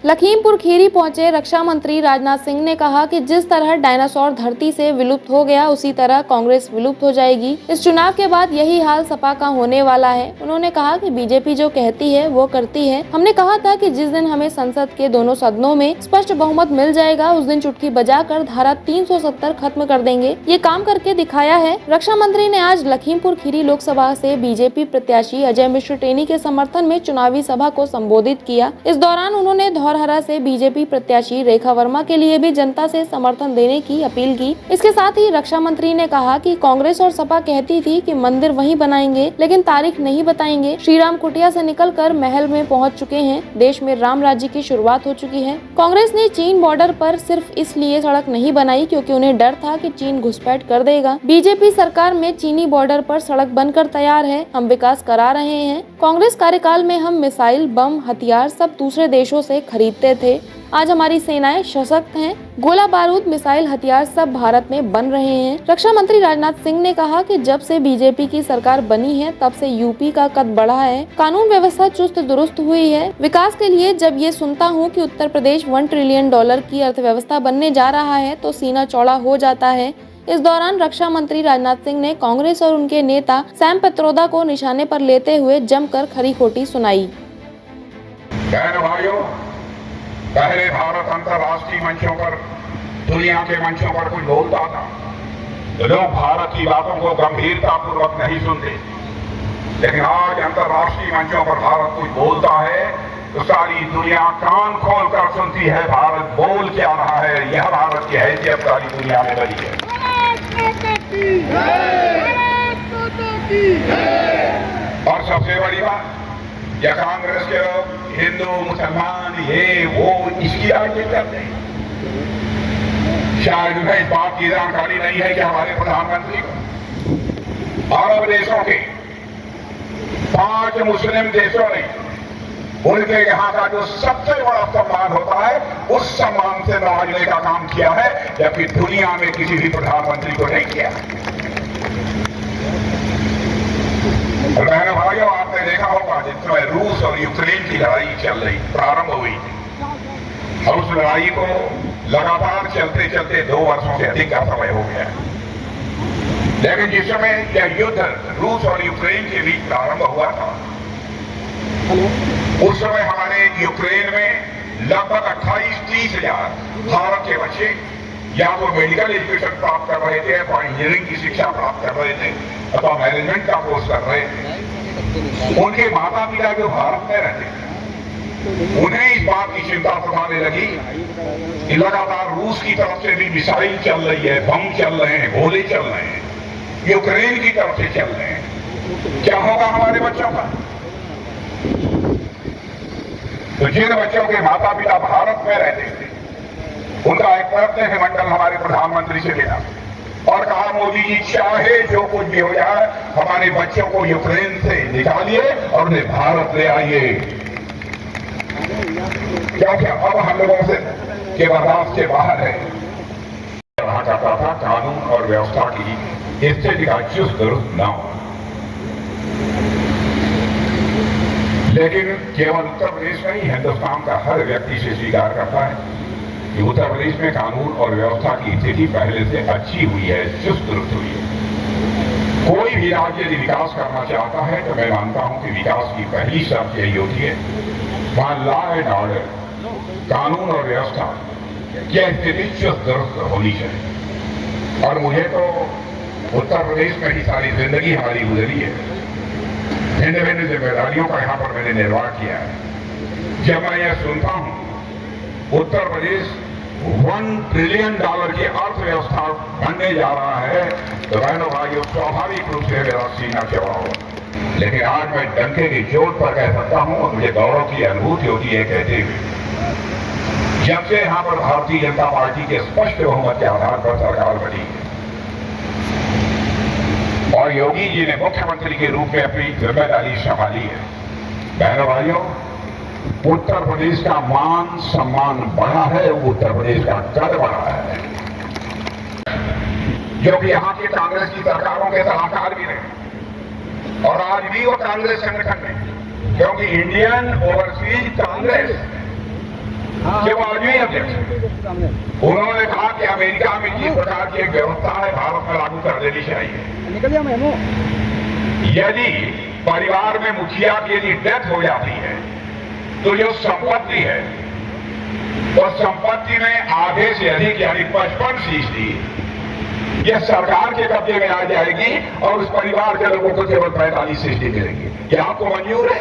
लखीमपुर खीरी पहुंचे रक्षा मंत्री राजनाथ सिंह ने कहा कि जिस तरह डायनासोर धरती से विलुप्त हो गया, उसी तरह कांग्रेस विलुप्त हो जाएगी। इस चुनाव के बाद यही हाल सपा का होने वाला है। उन्होंने कहा कि बीजेपी जो कहती है वो करती है। हमने कहा था कि जिस दिन हमें संसद के दोनों सदनों में स्पष्ट बहुमत मिल जाएगा, उस दिन चुटकी बजाकर धारा 370 खत्म कर देंगे। ये काम करके दिखाया है। रक्षा मंत्री ने आज लखीमपुर खीरी लोकसभा से बीजेपी प्रत्याशी अजय मिश्र टेनी के समर्थन में चुनावी सभा को संबोधित किया। इस दौरान उन्होंने धौरहरा से बीजेपी प्रत्याशी रेखा वर्मा के लिए भी जनता से समर्थन देने की अपील की। इसके साथ ही रक्षा मंत्री ने कहा कि कांग्रेस और सपा कहती थी कि मंदिर वहीं बनाएंगे, लेकिन तारीख नहीं बताएंगे। श्री राम कुटिया से निकलकर महल में पहुंच चुके हैं। देश में राम राज्य की शुरुआत हो चुकी है। कांग्रेस ने चीन बॉर्डर पर सिर्फ इसलिए सड़क नहीं बनाई क्योंकि उन्हें डर था कि चीन घुसपैठ कर देगा। बीजेपी सरकार में चीनी बॉर्डर पर सड़क बनकर तैयार है। हम विकास करा रहे हैं। कांग्रेस कार्यकाल में हम मिसाइल, बम, हथियार सब दूसरे देशों से खरीदते थे। आज हमारी सेनाएं सशक्त हैं। गोला बारूद, मिसाइल, हथियार सब भारत में बन रहे हैं। रक्षा मंत्री राजनाथ सिंह ने कहा कि जब से बीजेपी की सरकार बनी है, तब से यूपी का कद बढ़ा है। कानून व्यवस्था चुस्त दुरुस्त हुई है। विकास के लिए जब ये सुनता हूँ कि उत्तर प्रदेश $1 ट्रिलियन की अर्थव्यवस्था बनने जा रहा है, तो सीना चौड़ा हो जाता है। इस दौरान रक्षा मंत्री राजनाथ सिंह ने कांग्रेस और उनके नेता सैम पित्रोदा को निशाने पर लेते हुए जमकर खरी खोटी सुनाई। पहले भारत अंतर्राष्ट्रीय मंचों पर, दुनिया के मंचों पर कोई बोलता था तो लोग भारत की बातों को गंभीरता पूर्वक नहीं सुनते, लेकिन आज अंतर्राष्ट्रीय मंचों पर भारत कोई बोलता है तो सारी दुनिया कान खोल कर सुनती है भारत बोल क्या रहा है। यह भारत की हैसियत सारी दुनिया में बनी है। और सबसे बड़ी बात, या कांग्रेस के लोग हिंदू, मुसलमान, ये वो इसकी राजनीति करते हैं। शायद उन्हें इस बात की जानकारी नहीं है कि हमारे प्रधानमंत्री को अरब देशों के 5 मुस्लिम देशों ने उनके यहाँ का जो सबसे बड़ा सम्मान होता है, उस सम्मान से नवाजने का काम किया है, जबकि दुनिया में किसी भी प्रधानमंत्री को नहीं किया। और बहनों भाइयों, आपने देखा होगा जिसमें रूस और यूक्रेन की लड़ाई चल रही, प्रारंभ हुई थी, और उस लड़ाई को लगातार चलते चलते 2 वर्षों से अधिक का समय हो गया। लेकिन जिस समय यह युद्ध रूस और यूक्रेन के बीच प्रारंभ हुआ था, उस समय हमारे यूक्रेन में लगभग 28-30 हजार भारत के बच्चे या तो मेडिकल एजुकेशन प्राप्त कर रहे थे, अथवा इंजीनियरिंग की शिक्षा प्राप्त कर रहे थे, अथवा मैनेजमेंट का कोर्स कर रहे थे। उनके माता पिता जो भारत में रहते थे, उन्हें इस बात की चिंता सताने लगी कि लगातार रूस की तरफ से भी मिसाइल चल रही है, बम चल रहे हैं, गोले चल रहे हैं, यूक्रेन की तरफ से चल रहे हैं। क्या होगा हमारे बच्चों का? तो जिन बच्चों के माता पिता भारत में रहते थे, उनका एक प्रतिनिधिमंडल हमारे प्रधानमंत्री से मिला और कहा, मोदी जी चाहे जो कुछ भी हो जाए, हमारे बच्चों को यूक्रेन से निकालिए और उन्हें भारत ले आइए, क्योंकि अब हम लोगों से के बर्दाश्त के बाहर है। कहा जाता था कानून और व्यवस्था की स्थिति का चुस्त दुरुस्त न हो, लेकिन केवल उत्तर प्रदेश में ही हिंदुस्तान का हर व्यक्ति से स्वीकार करता है कि उत्तर प्रदेश में कानून और व्यवस्था की स्थिति पहले से अच्छी हुई है, चुस्त दुरुस्त हुई है। कोई भी राज्य यदि विकास करना चाहता है तो मैं मानता हूं कि विकास की पहली शर्त यही होती है, वहां लॉ एंड ऑर्डर, कानून और व्यवस्था की स्थिति चुस्त दुरुस्त होनी चाहिए। और मुझे तो उत्तर प्रदेश में ही सारी जिंदगी हमारी गुजरी है, भिन्न भिन्न जिम्मेदारियों का यहाँ पर मैंने निर्वाह किया है। जब मैं यह सुनता हूं उत्तर प्रदेश $1 ट्रिलियन की अर्थव्यवस्था बनने जा रहा है, तो बहनों भाइयों, स्वाभाविक रूप से मेरा सीना चौड़ा होगा। लेकिन आज मैं डंके की चोट पर कह सकता हूं और मुझे गौरव की अनुभूति होती है कहते हुए, जब से यहां पर भारतीय जनता पार्टी के स्पष्ट बहुमत के आधार पर सरकार बनी है और योगी जी ने मुख्यमंत्री के रूप में अपनी जिम्मेदारी संभाली है, बहनों भाइयों, उत्तर प्रदेश का मान सम्मान बढ़ा है, उत्तर प्रदेश का कद बढ़ा है, जो कि यहाँ की कांग्रेस की सरकारों के सलाहकार भी रहे और आज भी वो कांग्रेस संगठन में, क्योंकि इंडियन ओवरसीज कांग्रेस कि वो आज भी अध्यक्ष हैं। उन्होंने कहा कि अमेरिका में जिस प्रकार की एक व्यवस्था है भारत में लागू कर देनी चाहिए। यदि परिवार में मुखिया की यदि डेथ हो जाती है तो जो संपत्ति है और संपत्ति में आधे से अधिक यानी 55% यह सरकार के कब्जे में आ जाएगी और उस परिवार के लोगों को केवल 45% मिलेंगे। क्या आपको मंजूर है?